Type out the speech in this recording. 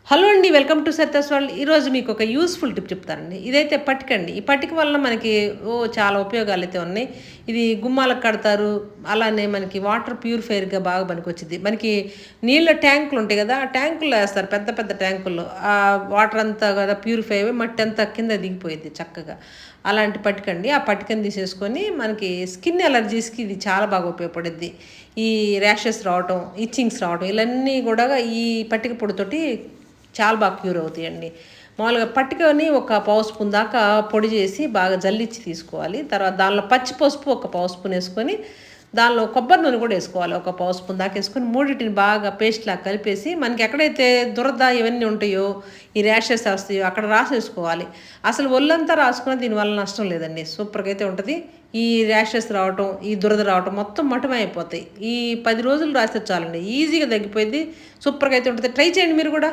Hello అండి. Welcome to Saritha's world. ఈరోజు మీకు ఒక యూస్ఫుల్ టిప్ చెప్తానండి. ఇదైతే పట్టికండి. ఈ పట్టిక వలన మనకి చాలా ఉపయోగాలైతే ఉన్నాయి. ఇది గుమ్మాలకు కడతారు. అలానే మనకి వాటర్ ప్యూరిఫైయర్‌గా బాగా పనికొచ్చిద్ది. మనకి నీళ్ళ ట్యాంకులు ఉంటాయి గదా! ఆ ట్యాంకుల్లో ఏస్తారు పెద్ద పెద్ద ట్యాంకుల్లో. వాటర్ అంతా గదా ప్యూరిఫై అయ్యి మట్టంతా కింద దిగిపోయిద్ది చక్కగా. అలాంటి పట్టికండి. ఆ పట్టికని తీసేసుకొని మనకి స్కిన్ అలర్జీస్‌కి ఇది చాలా బాగా ఉపయోగపడిద్ది. ఈ ర్యాషెస్ రావటం, ఇచ్చింగ్స్ రావటం ఇలన్నీ గూడా ఈ పట్టిక పొడితోటి చాలా బాగా క్యూర్ అవుతాయండి. మామూలుగా పట్టికని ఒక పావు స్పూన్ దాకా పొడి చేసి బాగా జల్లించి తీసుకోవాలి. తర్వాత దానిలో పచ్చి పసుపు ఒక పావు స్పూన్ వేసుకొని, దానిలో కొబ్బరి నూనె కూడా వేసుకోవాలి. ఒక పావు స్పూన్ దాకా వేసుకొని మూడిటిని బాగా పేస్ట్‌లాగా కలిపేసి మనకి ఎక్కడైతే దురద ఇవన్నీ ఉంటాయో, ఈ ర్యాషెస్ వస్తాయో అక్కడ రాసేసుకోవాలి. అసలు ఒళ్ళంతా రాసుకున్న దీనివల్ల నష్టం లేదండి. సూపర్‌గా అయితే ఉంటది. ఈ ర్యాషెస్ రావటం, ఈ దురద రావటం మొత్తం మటమైపోతాయి. ఈ 10 రోజులు రాస్తే చాలండి. ఈజీగా తగ్గిపోయిద్ది. సూపర్‌గా అయితే ఉంటది. ట్రై చేయండి మీరు కూడా.